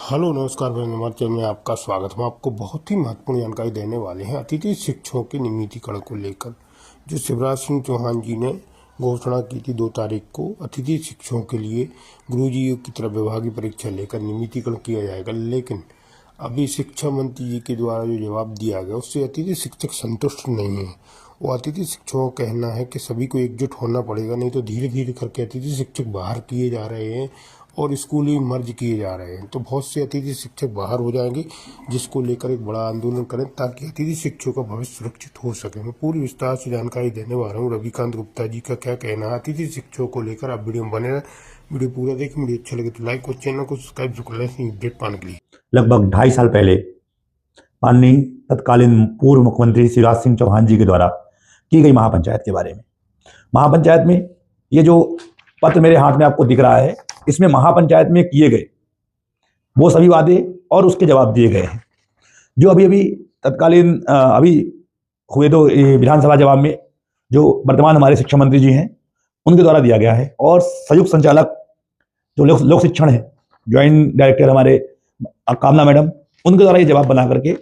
Hello नमस्कार भाई, हमारे चैनल में आपका स्वागत। हम आपको बहुत ही महत्वपूर्ण जानकारी देने वाले हैं अतिथि शिक्षकों के नियमितीकरण को लेकर। जो शिवराज सिंह चौहान जी ने घोषणा की थी 2 तारीख को, अतिथि शिक्षकों के लिए गुरुजी की तरफ विभागीय परीक्षा लेकर नियमितीकरण किया जाएगा। लेकिन अभी शिक्षा मंत्री जी के द्वारा जो जवाब दिया गया उससे अतिथि शिक्षक संतुष्ट नहीं है। वो अतिथि शिक्षकों का कहना है कि सभी को एकजुट होना पड़ेगा, नहीं तो धीरे धीरे करके अतिथि शिक्षक बाहर किए जा रहे हैं और स्कूल ही मर्ज किए जा रहे हैं। तो बहुत से अतिथि शिक्षक बाहर हो जाएंगे, जिसको लेकर एक बड़ा आंदोलन करें ताकि अतिथि शिक्षकों का भविष्य सुरक्षित हो सके। मैं पूरी विस्तार से जानकारी देने वाला हूँ। रविकांत गुप्ता जी का क्या कहना है अतिथि शिक्षकों को लेकर, आप वीडियो में बने रहें। वीडियो पूरा देखें, वीडियो अच्छा लगे तो लाइक और चैनल को सब्सक्राइब कर लें अपडेट पाने के लिए। लगभग 2.5 साल पहले माननीय तत्कालीन पूर्व मुख्यमंत्री शिवराज सिंह चौहान जी के द्वारा की गई महापंचायत के बारे में, महापंचायत में ये जो पत्र मेरे हाथ में आपको दिख रहा है, इसमें महापंचायत में किए गए वो सभी वादे और उसके जवाब दिए गए हैं। जो अभी तत्कालीन अभी हुए तो विधानसभा जवाब में जो वर्तमान हमारे शिक्षा मंत्री जी हैं उनके द्वारा दिया गया है, और संयुक्त संचालक जो लोक शिक्षण है, ज्वाइंट डायरेक्टर हमारे कामना मैडम, उनके द्वारा ये जवाब बना करके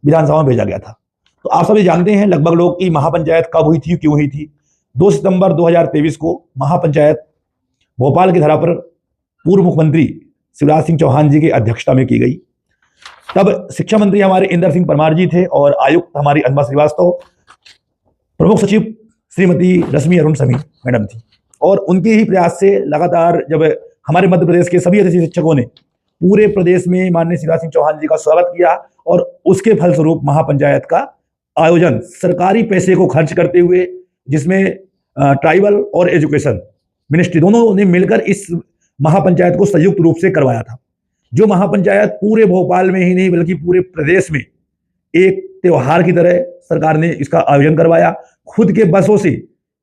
विधानसभा में भेजा गया था। तो आप सभी जानते हैं लगभग लोग की महापंचायत कब हुई थी, क्यों हुई थी। 2 सितंबर 2023 को महापंचायत भोपाल की धरा पर पूर्व मुख्यमंत्री शिवराज सिंह चौहान जी की अध्यक्षता में की गई। तब शिक्षा मंत्री हमारे इंदर सिंह परमार जी थे और आयुक्त हमारी अन्मा श्रीवास्तव, प्रमुख सचिव श्रीमती रश्मि अरुण समी मैडम थी। और उनके ही प्रयास से लगातार जब हमारे मध्य प्रदेश के सभी अतिथि शिक्षकों ने पूरे प्रदेश में माननीय शिवराज सिंह चौहान जी का स्वागत किया, और उसके फलस्वरूप महापंचायत का आयोजन सरकारी पैसे को खर्च करते हुए, जिसमें ट्राइबल और एजुकेशन मिनिस्ट्री दोनों ने मिलकर इस महापंचायत को संयुक्त रूप से करवाया था। जो महापंचायत पूरे भोपाल में ही नहीं बल्कि पूरे प्रदेश में एक त्योहार की तरह सरकार ने इसका आयोजन करवाया। खुद के बसों से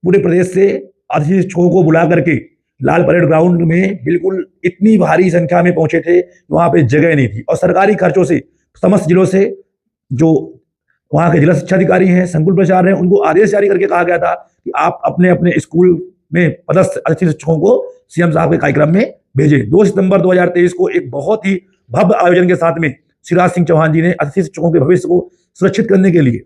पूरे प्रदेश से अतिथि शिक्षकों को बुला करके लाल परेड ग्राउंड में बिल्कुल इतनी भारी संख्या में पहुंचे थे, वहां पे जगह नहीं थी। और सरकारी खर्चों से समस्त जिलों से जो वहां के जिला शिक्षा अधिकारी हैं, संकुल प्राचार्य हैं, उनको आदेश जारी करके कहा गया था कि आप अपने अपने स्कूल में पदस्थ अतिथि शिक्षकों को सीएम साहब के कार्यक्रम में भेजें। 2 सितंबर 2023 को एक बहुत ही भव्य आयोजन के साथ में शिवराज सिंह चौहान जी ने अतिथि शिक्षकों के भविष्य को सुरक्षित करने के लिए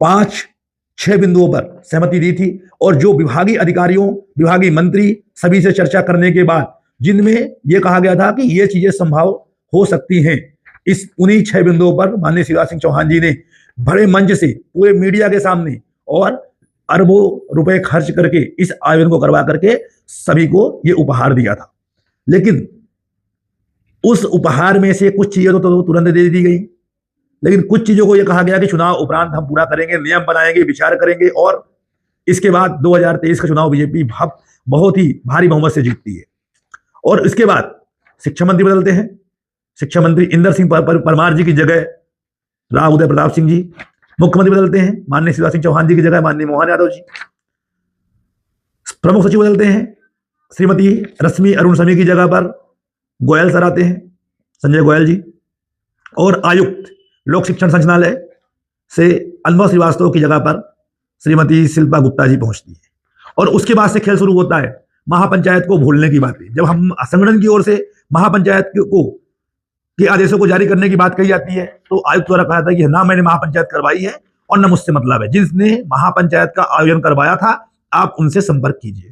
5-6 बिंदुओं पर सहमति दी थी। और जो विभागीय अधिकारियों, विभागीय मंत्री सभी से चर्चा करने के बाद जिनमें यह कहा गया था कि ये चीजें संभव हो सकती हैं, इस उन्हीं 6 बिंदुओं पर माननीय शिवराज सिंह चौहान जी ने बड़े मंच से पूरे मीडिया के सामने और अरबों रुपए खर्च करके इस आयोजन को करवा करके सभी को यह उपहार दिया था। लेकिन उस उपहार में से कुछ चीजें तो तुरंत दे दी गई, लेकिन कुछ चीजों को यह कहा गया कि चुनाव उपरांत हम पूरा करेंगे, नियम बनाएंगे, विचार करेंगे, और इसके बाद 2023 का चुनाव बीजेपी बहुत ही भारी बहुमत से जीतती है। और इसके बाद शिक्षा मंत्री बदलते हैं। शिक्षा मंत्री इंदर सिंह परमार जी की जगह राव उदय प्रताप सिंह जी, मुख्यमंत्री बदलते हैं माननीय शिवराज सिंह चौहान जी की जगह माननीय मोहन यादव जी, प्रमुख सचिव बदलते हैं, श्रीमती रश्मि अरुण समी की जगह पर गोयल सर आते हैं, संजय गोयल जी, और आयुक्त लोक शिक्षण संचालय से अन्मा श्रीवास्तव की जगह पर श्रीमती शिल्पा गुप्ता जी पहुंचती है। और उसके बाद से खेल शुरू होता है महापंचायत को भूलने की बातें। जब हम संगठन की ओर से महापंचायत को के आदेशों को जारी करने की बात कही जाती है, तो आयुक्त द्वारा कहा था कि ना मैंने महापंचायत करवाई है और न मुझसे मतलब है, जिसने महापंचायत का आयोजन करवाया था आप उनसे संपर्क कीजिए।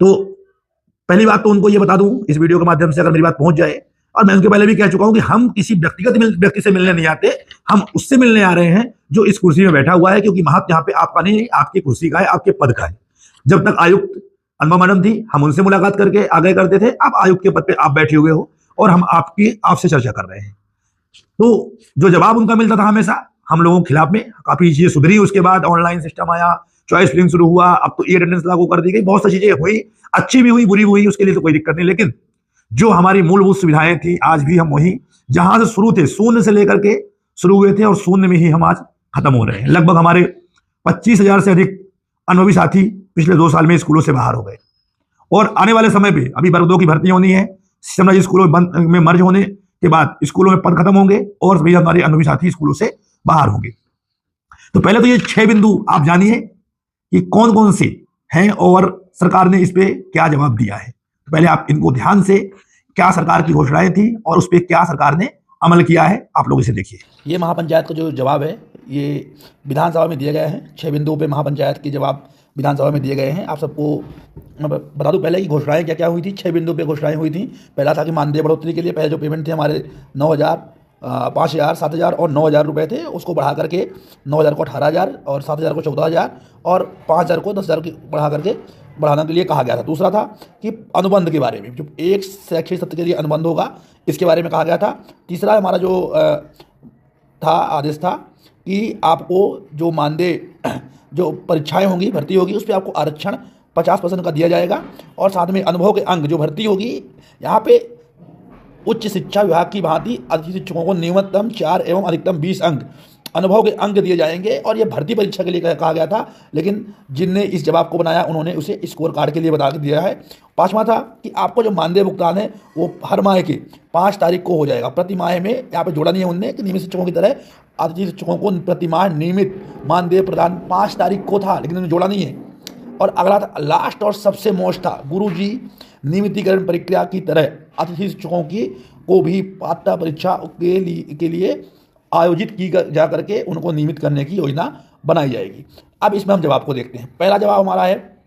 तो पहली बात तो उनको ये बता दूं इस वीडियो के माध्यम से, अगर मेरी बात पहुंच जाए, और मैं उनके पहले भी कह चुका हूं कि हम किसी व्यक्तिगत व्यक्ति से मिलने नहीं आते, हम उससे मिलने आ रहे हैं जो इस कुर्सी में बैठा हुआ है, क्योंकि महत्व यहाँ पे आपका नहीं, आपकी कुर्सी का है, आपके पद का है। जब तक आयुक्त अन्मा मैडम थी, हम उनसे मुलाकात करके आगे करते थे, अब आयुक्त के पद पे आप बैठे हुए हो और हम आपसे चर्चा कर रहे हैं। तो जो जवाब उनका मिलता था हमेशा हम लोगों के खिलाफ में, काफी चीजें सुधरी। उसके बाद ऑनलाइन सिस्टम आया, चॉइस फिलिंग शुरू हुआ, अब तो ई अटेंडेंस लागू कर दी गई, बहुत सी चीजें हुई, अच्छी भी हुई, बुरी भी हुई, उसके लिए तो कोई दिक्कत नहीं। लेकिन जो हमारी मूलभूत सुविधाएं थी आज भी हम वही जहां से शुरू थे, शून्य से लेकर के शुरू हुए थे, और शून्य में ही हम आज खत्म हो रहे हैं। लगभग हमारे 25,000 से अधिक अनुभवी साथी पिछले 2 साल में स्कूलों से बाहर हो गए, और आने वाले समय में अभी वर्ग 2 की भर्ती होनी है, सिस्टम स्कूलों में मर्ज होने के बाद स्कूलों में पद खत्म होंगे और सभी हमारे अनुभवी साथी स्कूलों से बाहर होंगे। तो पहले तो ये 6 बिंदु आप जानिए कि कौन कौन से हैं और सरकार ने इस पे क्या जवाब दिया है। तो पहले आप इनको ध्यान से क्या सरकार की घोषणाएं थी और उस पर क्या सरकार ने अमल किया है, आप लोग इसे देखिए। ये महापंचायत का जो जवाब है ये विधानसभा में दिए गए हैं। 6 बिंदुओं पे महापंचायत के जवाब विधानसभा में दिए गए हैं। आप सबको मैं बता दूं पहले की घोषणाएं क्या क्या हुई थी। 6 बिंदुओं पे घोषणाएं हुई थी। पहला था कि मानदेय बढ़ोतरी के लिए पहले जो पेमेंट थे हमारे 9,000, 5,000, 7,000 और 9,000 रुपये थे, उसको बढ़ा करके 9,000 को 18,000 और 7,000 को 14,000 और 5,000 को 10,000 की बढ़ा करके बढ़ाने के लिए कहा गया था। दूसरा था कि अनुबंध के बारे में, जो एक शैक्षणिक सत्र के लिए अनुबंध होगा इसके बारे में कहा गया था। तीसरा हमारा जो था आदेश था कि आपको जो मानदेय जो परीक्षाएं होंगी, भर्ती होगी, उस पर आपको आरक्षण 50% का दिया जाएगा। और साथ में अनुभव के अंक जो भर्ती होगी, यहाँ पे उच्च शिक्षा विभाग की भांति अतिथि शिक्षकों को न्यूनतम 4 एवं अधिकतम 20 अंक अनुभव के अंक दिए जाएंगे। और ये भर्ती परीक्षा के लिए कहा गया था, लेकिन जिनने इस जवाब को बनाया उन्होंने उसे स्कोर कार्ड के लिए बता दिया है। पांचवा था कि आपको जो मानदेय भुगतान है वो हर माह के 5 तारीख को हो जाएगा। प्रति माह में यहाँ पे जोड़ा नहीं है उनने कि नियमित शिक्षकों की तरह अतिथि शिक्षकों को प्रति माह नियमित मानदेय प्रदान 5 तारीख को था, लेकिन उन्होंने जोड़ा नहीं है। और अगला था लास्ट और सबसे मोस्ट था, गुरुजी नियमितीकरण प्रक्रिया की तरह अतिथि शिक्षकों की को भी पात्रता परीक्षा के लिए आयोजित की जा करके उनको नियमित करने की योजना बनाई जाएगी। अब इसमें हम जवाब को देखते हैं। पहला जवाब हमारा है,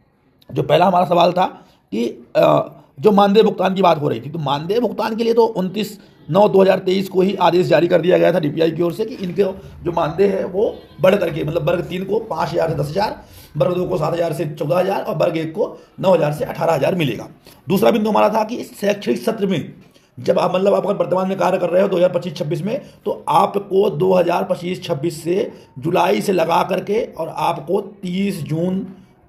जो पहला हमारा सवाल था कि जो मानदेय भुगतान की बात हो रही थी, तो मानदेय भुगतान के लिए तो 29/9/2023 को ही आदेश जारी कर दिया गया था डीपीआई की ओर से कि इनके जो मानदेय है वो बढ़ करके, मतलब वर्ग 3 को 5,000 से 10,000, वर्ग 2 को 7,000 से 14,000 और वर्ग 1 को 9,000 से 18,000 मिलेगा। दूसरा बिंदु हमारा था कि इस शैक्षणिक सत्र में जब आप मतलब आप अगर वर्तमान में कार्य कर रहे हो 2025-26 में, तो आपको 2025-26 से जुलाई से लगा करके और आपको 30 जून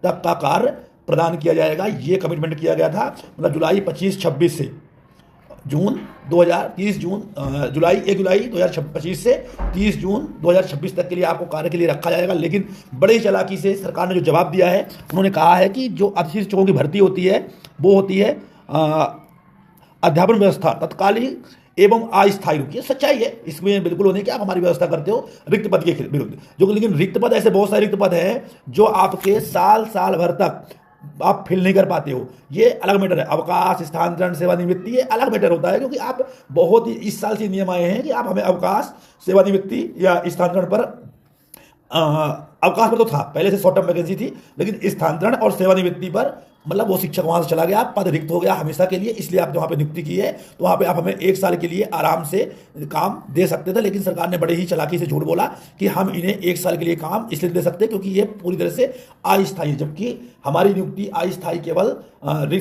तक का कार्य प्रदान किया जाएगा। ये कमिटमेंट किया गया था, मतलब जुलाई 25-26 से जून 30 जून जुलाई 1 जुलाई 2025 से 30 जून 2026 तक के लिए आपको कार्य के लिए रखा जाएगा। लेकिन बड़ी चालाकी से सरकार ने जो जवाब दिया है, उन्होंने कहा है कि जो अतिथि शिक्षकों की भर्ती होती है वो होती है अध्यापन व्यवस्था तत्कालिक एवं अस्थायी रूप। ये सच्चाई है, इसमें बिल्कुल होने की आप हमारी व्यवस्था करते हो रिक्त पद के विरुद्ध। जो लेकिन रिक्त पद ऐसे बहुत सारे रिक्त पद हैं जो आपके साल भर तक आप फिल नहीं कर पाते हो। ये अलग मैटर है। अवकाश, स्थानांतरण, सेवानिवृत्ति, ये अलग मैटर होता है, क्योंकि आप बहुत ही इस साल से नियम आए हैं कि आप हमें अवकाश, सेवानिवृत्ति या स्थानांतरण पर अवकाश पर तो था पहले से शॉर्ट टर्म वैकेंसी थी, लेकिन स्थानांतरण और सेवानिवृत्ति पर मतलब वो शिक्षक वहां से चला गया, पद रिक्त हो गया हमेशा के लिए, इसलिए आपने वहां पे नियुक्ति की है। तो वहां पे आप हमें 1 साल के लिए आराम से काम दे सकते थे, लेकिन सरकार ने बड़े ही चालाकी से झूठ बोला कि हम इन्हें 1 साल के लिए काम इसलिए दे सकते क्योंकि ये पूरी तरह से अस्थायी, जबकि हमारी नियुक्ति अस्थायी केवल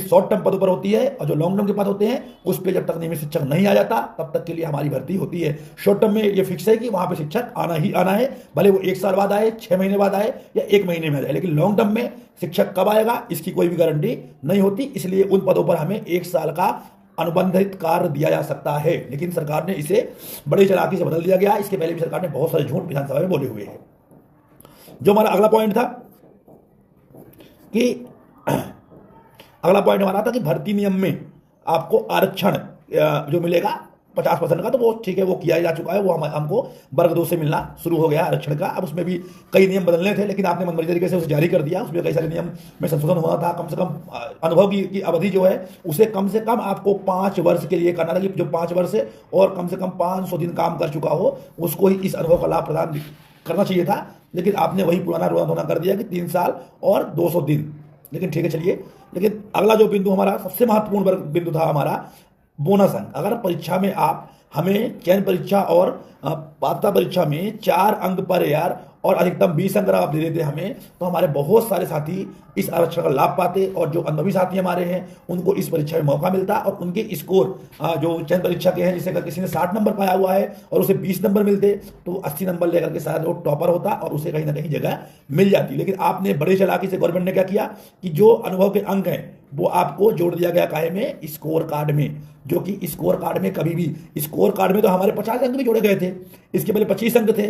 शॉर्ट टर्म पदों पर होती है, और जो लॉन्ग टर्म के पद होते हैं उस पर जब तक नियमित शिक्षक नहीं आ जाता तब तक के लिए हमारी भर्ती होती है। शॉर्ट टर्म में ये फिक्स है कि वहां पर शिक्षक आना ही आना है, भले वो 1 साल बाद आए, 6 महीने बाद आए या 1 महीने में आए, लेकिन लॉन्ग टर्म में शिक्षक कब आएगा इसकी कोई भी गारंटी नहीं होती। इसलिए उन पदों पर हमें 1 साल का अनुबंधित कार्य दिया जा सकता है, लेकिन सरकार ने इसे बड़ी चालाकी से बदल दिया गया। इसके पहले भी सरकार ने बहुत सारे झूठ विधानसभा में बोले हुए हैं। जो हमारा अगला पॉइंट था कि भर्ती नियम में आपको आरक्षण जो मिलेगा 50% का, तो वो ठीक है, वो किया जा चुका है, वो हमको वर्ग 2 से मिलना शुरू हो गया आरक्षण का। अब उसमें भी कई नियम बदलने थे, लेकिन आपने मनमानी तरीके से उसे जारी कर दिया। उसमें कई सारे नियम में संशोधन हुआ था। कम से कम अनुभव की अवधि जो है उसे कम से कम आपको 5 वर्ष के लिए करना था, कि जो 5 वर्ष है और कम से कम 500 दिन काम कर चुका हो उसको ही इस अनुभव का लाभ प्रदान करना चाहिए था। लेकिन आपने वही पुराना रोना कर दिया कि 3 साल और 200 दिन। लेकिन ठीक है, चलिए। लेकिन अगला जो बिंदु हमारा सबसे महत्वपूर्ण बिंदु था हमारा बोनस अंक। अगर परीक्षा में आप हमें चयन परीक्षा और पात्रता परीक्षा में 4 अंक पर यार और अधिकतम 20 अंक आप दे देते हमें, तो हमारे बहुत सारे साथी इस आरक्षण का लाभ पाते, और जो अनुभवी साथी हमारे हैं उनको इस परीक्षा में मौका मिलता, और उनके स्कोर जो चयन परीक्षा के हैं, जैसे अगर किसी ने 60 नंबर पाया हुआ है और उसे 20 नंबर मिलते तो 80 नंबर लेकर के शायद वो टॉपर होता और उसे कहीं ना कहीं जगह मिल जाती। लेकिन आपने बड़े चालाकी से गवर्नमेंट ने क्या किया कि जो अनुभव के अंक हैं वो आपको जोड़ दिया गया काहे में, स्कोर कार्ड में। जो कि स्कोर कार्ड में कभी भी, स्कोर कार्ड में तो हमारे 50 अंक भी जोड़े गए थे, इसके पहले 25 अंक थे,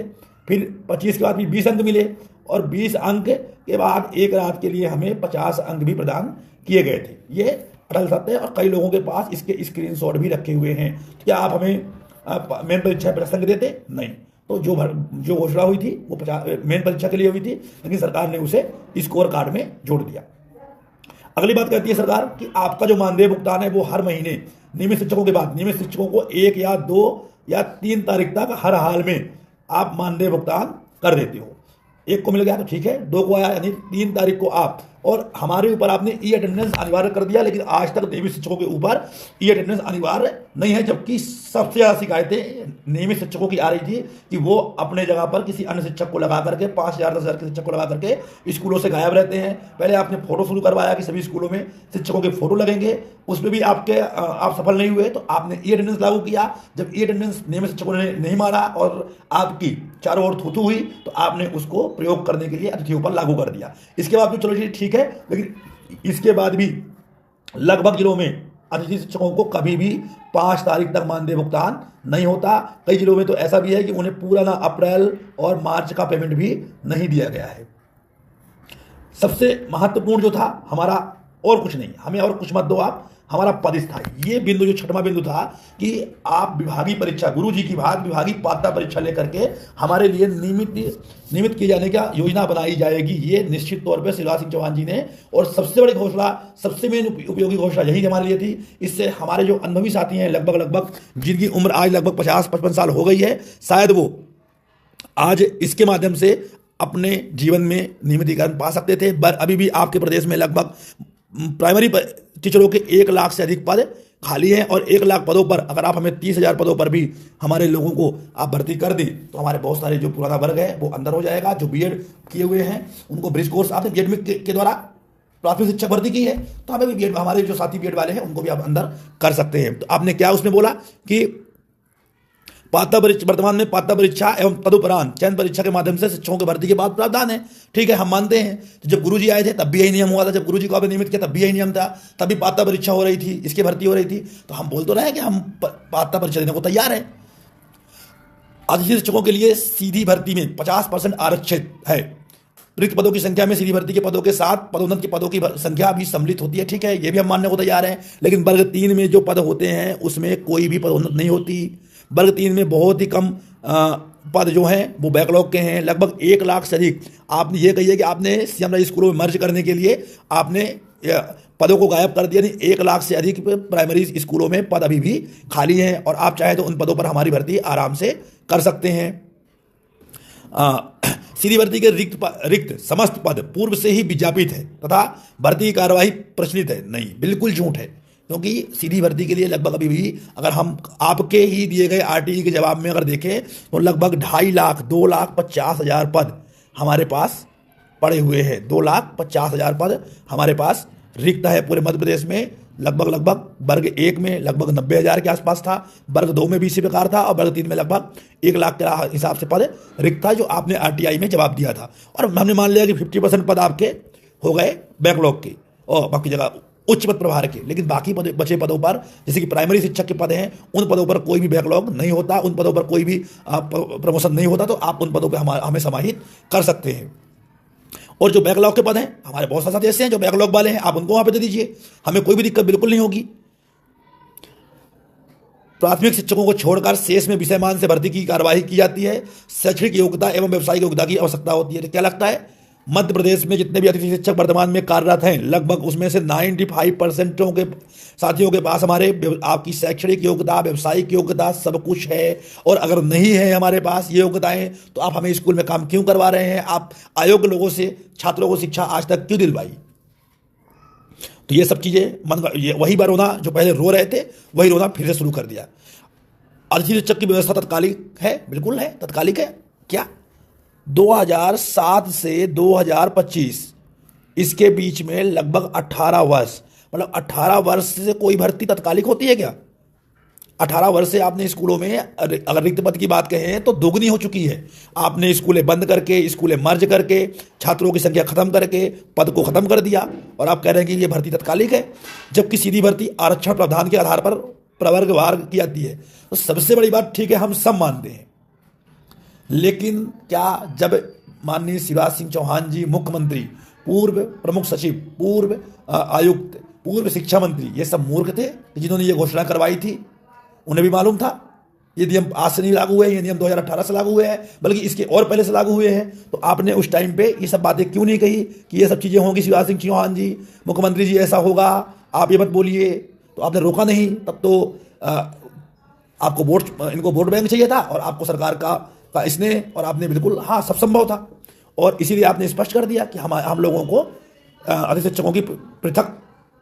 फिर 25 के बाद भी 20 अंक मिले, और 20 अंक के बाद एक रात के लिए हमें 50 अंक भी प्रदान किए गए थे। ये अटल सत्य है, और कई लोगों के पास इसके स्क्रीनशॉट भी रखे हुए हैं। क्या आप हमें मेन परीक्षा में प्रश्न देते? नहीं। तो जो घोषणा हुई थी वो मेन परीक्षा के लिए हुई थी, लेकिन सरकार ने उसे स्कोर कार्ड में जोड़ दिया। अगली बात कहती है सरकार कि आपका जो मानदेय भुगतान है वो हर महीने नियमित शिक्षकों के बाद नियमित शिक्षकों को 1 या 2 या 3 तारीख तक हर हाल में आप मानदेय भुगतान कर देते हो। 1 को मिल गया तो ठीक है, 2 को आया यानी 3 तारीख को आप, और हमारे ऊपर आपने ई अटेंडेंस अनिवार्य कर दिया, लेकिन आज तक नियमित शिक्षकों के ऊपर ई अटेंडेंस अनिवार्य नहीं है, जबकि सबसे ज़्यादा शिकायतें नियमित शिक्षकों की आ रही थी कि वो अपने जगह पर किसी अन्य शिक्षक को लगा करके 5,000 10,000 के शिक्षक को लगा करके स्कूलों से गायब रहते हैं। पहले आपने फोटो शुरू करवाया कि सभी स्कूलों में शिक्षकों के फोटो लगेंगे, उसमें भी आप सफल नहीं हुए, तो आपने ई अटेंडेंस लागू किया। जब ई अटेंडेंस नियमित शिक्षकों ने नहीं माना और आपकी चारों ओर थूथू हुई, तो आपने उसको प्रयोग करने के लिए अतिथियों पर लागू कर दिया। इसके बाद भी चलो जी ठीक है, लेकिन इसके बाद भी लगभग जिलों में अतिथि शिक्षकों को कभी भी 5 तारीख तक मानदेय भुगतान नहीं होता। कई जिलों में तो ऐसा भी है कि उन्हें पूरा ना अप्रैल और मार्च का पेमेंट भी नहीं दिया गया है। सबसे महत्वपूर्ण जो था हमारा, और कुछ नहीं, हमें और कुछ मत दो आप, हमारा पदस्थाई, ये बिंदु जो 6वां बिंदु था कि आप विभागीय परीक्षा, गुरुजी की विभागीय पात्रता परीक्षा लेकर के हमारे लिए नियमित किए जाने का योजना बनाई जाएगी। ये निश्चित तौर पे शिवराज सिंह चौहान जी ने, और सबसे बड़ी घोषणा, सबसे मेन उपयोगी घोषणा यही हमारे लिए थी। इससे हमारे जो अनुभवी साथी हैं, लगभग जिनकी उम्र आज लगभग 50-55 साल हो गई है, शायद वो आज इसके माध्यम से अपने जीवन में नियमितीकरण पा सकते थे। अभी भी आपके प्रदेश में लगभग प्राइमरी टीचरों के 1 लाख से अधिक पद खाली हैं, और 1 लाख पदों पर अगर आप हमें 30,000 पदों पर भी हमारे लोगों को आप भर्ती कर दें, तो हमारे बहुत सारे जो पुराना वर्ग है वो अंदर हो जाएगा। जो बीएड किए हुए हैं उनको ब्रिज कोर्स, आपने बीएड में के द्वारा प्राथमिक शिक्षा भर्ती की है, तो हमें भी बीएड, हमारे जो साथी बीएड वाले हैं उनको भी आप अंदर कर सकते हैं। तो आपने क्या उसमें बोला कि वर्तमान में पात्रता परीक्षा एवं तदुपरांत चयन परीक्षा के माध्यम से शिक्षकों की भर्ती के बाद प्रावधान है। ठीक है, हम मानते हैं। तो जब गुरुजी आए थे तब भी यही नियम हुआ था, जब गुरुजी को आपने नियमित किया तब भी यही नियम था, तभी पात्रता परीक्षा हो रही थी, इसकी भर्ती हो रही थी। तो हम बोल तो रहे हैं कि हम पात्रता परीक्षा देने को तैयार हैं। अतिथि शिक्षकों के लिए सीधी भर्ती में 50% आरक्षित है। रिक्त पदों की संख्या में सीधी भर्ती के पदों के साथ पदोन्नत के पदों की संख्या भी सम्मिलित होती है। ठीक है, ये भी हम मानने को तैयार हैं। लेकिन वर्ग 3 में जो पद होते हैं उसमें कोई भी पदोन्नत नहीं होती। वर्ग 3 में बहुत ही कम पद जो हैं वो बैकलॉग के हैं, लगभग 1 लाख से अधिक। आपने ये कहिए कि आपने सीएम राज स्कूलों में मर्ज करने के लिए आपने पदों को गायब कर दिया, नहीं, 1 लाख से अधिक प्राइमरी स्कूलों में पद अभी भी खाली हैं, और आप चाहे तो उन पदों पर हमारी भर्ती आराम से कर सकते हैं। सीधी भर्ती के रिक्त समस्त पद पूर्व से ही विज्ञापित है तथा भर्ती की कार्यवाही प्रचलित है। नहीं, बिल्कुल झूठ है, क्योंकि सीधी भर्ती के लिए लगभग अभी भी, अगर हम आपके ही दिए गए आरटीई के जवाब में अगर देखें तो लगभग 2.5 लाख 2,50,000 पद हमारे पास पड़े हुए हैं। 2,50,000 पद हमारे पास रिक्त है पूरे मध्य प्रदेश में। लगभग वर्ग 1 में लगभग 90,000 के आसपास था, वर्ग 2 में भी इसी प्रकार था, और वर्ग 3 में लगभग 1 लाख के हिसाब से पद रिक्त था, जो आपने आरटीआई में जवाब दिया था। और हमने मान लिया कि 50% पद आपके हो गए बैकलॉग के और बाकी जगह उच्च पद प्रभार के। लेकिन बाकी बचे पदों पर, जैसे कि प्राइमरी शिक्षक के पद हैं, उन पदों पर कोई भी बैकलॉग नहीं होता, उन पदों पर कोई भी प्रमोशन नहीं होता, तो आप उन पदों पर हमें समाहित कर सकते हैं। और जो बैकलॉग के पद हैं, हमारे बहुत सारे साथी ऐसे हैं जो बैकलॉग वाले हैं, आप उनको वहां पे दे दीजिए, हमें कोई भी दिक्कत बिल्कुल नहीं होगी। प्राथमिक शिक्षकों को छोड़कर शेष में विषयमान से भर्ती की कार्यवाही की जाती है। शैक्षणिक योग्यता एवं व्यावसायिक योग्यता की आवश्यकता होती है। तो क्या लगता है, मध्य प्रदेश में जितने भी अतिथि शिक्षक वर्तमान में कार्यरत हैं, लगभग उसमें से 95% के साथियों के पास हमारे आपकी शैक्षणिक योग्यता, व्यावसायिक योग्यता सब कुछ है। और अगर नहीं है हमारे पास ये योग्यताएं, तो आप हमें स्कूल में काम क्यों करवा रहे हैं? आप अयोग्य लोगों से छात्रों को शिक्षा आज तक क्यों दिलवाई? तो ये सब चीजें वही बार रोना, जो पहले रो रहे थे वही रोना फिर से शुरू कर दिया। अतिथि शिक्षक की व्यवस्था तत्कालिक है, बिल्कुल है, तत्कालिक है। क्या 2007 से 2025 इसके बीच में लगभग 18 वर्ष, मतलब 18 वर्ष से कोई भर्ती तत्कालिक होती है क्या? 18 वर्ष से आपने स्कूलों में, अगर रिक्त पद की बात कहें तो दोगुनी हो चुकी है। आपने स्कूलें बंद करके, स्कूलें मर्ज करके, छात्रों की संख्या खत्म करके पद को खत्म कर दिया, और आप कह रहे हैं कि ये भर्ती तत्कालिक है, जबकि सीधी भर्ती आरक्षण प्रावधान के आधार पर प्रवर्गवार की जाती है। तो सबसे बड़ी बात, ठीक है, हम सब मानते हैं, लेकिन क्या जब माननीय शिवराज सिंह चौहान जी मुख्यमंत्री, पूर्व प्रमुख सचिव, पूर्व आयुक्त, पूर्व शिक्षा मंत्री, ये सब मूर्ख थे जिन्होंने ये घोषणा करवाई थी? उन्हें भी मालूम था ये नियम आज से नहीं लागू हुए, ये नियम 2018 से लागू हुए हैं, बल्कि इसके और पहले से लागू हुए हैं। तो आपने उस टाइम पे ये सब बातें क्यों नहीं कही कि ये सब चीज़ें होंगी, शिवराज सिंह चौहान जी मुख्यमंत्री जी ऐसा होगा, आप ये मत बोलिए। तो आपने रोका नहीं, तब तो आपको इनको वोट बैंक चाहिए था और आपको सरकार का स्नेह, और आपने बिल्कुल हाँ सब संभव था, और इसीलिए आपने स्पष्ट कर दिया कि हम लोगों को अधिक शिक्षकों की पृथक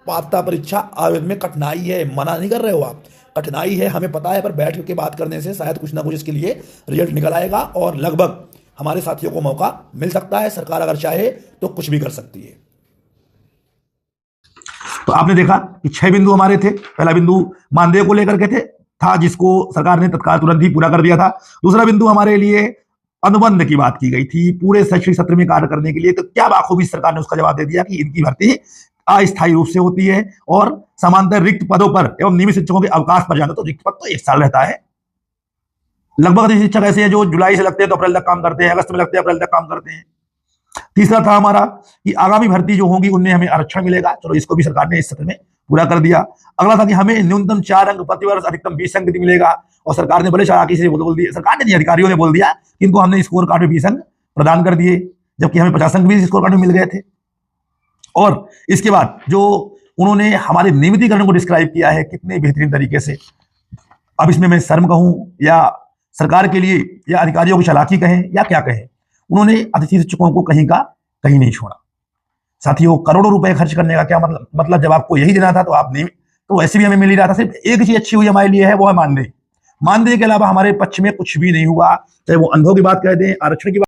पात्रता परीक्षा आवेदन में कठिनाई है। मना नहीं कर रहे हो आप, कठिनाई है हमें पता है, पर बैठ के बात करने से शायद कुछ ना कुछ इसके लिए रिजल्ट निकल आएगा और लगभग हमारे साथियों को मौका मिल सकता है। सरकार अगर चाहे तो कुछ भी कर सकती है। तो आपने देखा कि 6 बिंदु हमारे थे। पहला बिंदु मानदेय को लेकर के था, जिसको सरकार ने तत्काल तुरंत ही पूरा कर दिया था। दूसरा बिंदु हमारे लिए अनुबंध की बात की गई थी पूरे शैक्षणिक सत्र में कार्य करने के लिए। तो क्या बाखूबी सरकार ने उसका जवाब दे दिया कि इनकी भर्ती अस्थायी रूप से होती है और समांतर रिक्त पदों पर एवं नियमित शिक्षकों के अवकाश पर जाना, तो रिक्त पद तो 1 साल रहता है। लगभग अधिक शिक्षक ऐसे हैं जो जुलाई से लगते हैं तो अप्रैल तक काम करते हैं, अगस्त में लगते हैं अप्रैल तक काम करते हैं। तीसरा था हमारा कि आगामी भर्ती जो होगी उनमें हमें आरक्षण मिलेगा, चलो इसको भी सरकार ने इस सत्र में पूरा कर दिया। अगला था कि हमें न्यूनतम 4 अंक प्रतिवर्ष अधिकतम 20 अंक मिलेगा, और सरकार ने बड़े चालाकी से बोल दिया, सरकार ने नहीं अधिकारियों ने बोल दिया कि इनको हमने स्कोर कार्ड में 20 अंक प्रदान कर दिए, जबकि हमें 50 अंक भी स्कोर कार्ड में मिल गए थे। और इसके बाद जो उन्होंने हमारे नियमितीकरण को डिस्क्राइब किया है कितने बेहतरीन तरीके से, अब इसमें मैं शर्म कहूं या सरकार के लिए या अधिकारियों की चालाकी कहें या क्या कहें, उन्होंने अतिथि शिक्षकों को कहीं का कहीं नहीं छोड़ा। साथियों, करोड़ों रुपए खर्च करने का क्या मतलब जब आपको यही देना था तो आप नहीं, तो वैसे भी हमें मिल ही रहा था। सिर्फ एक चीज अच्छी हुई हमारे लिए है, वो है मानदेय। मानदेय के अलावा हमारे पक्ष में कुछ भी नहीं हुआ, चाहे वो अनुभव की बात कह दें, आरक्षण की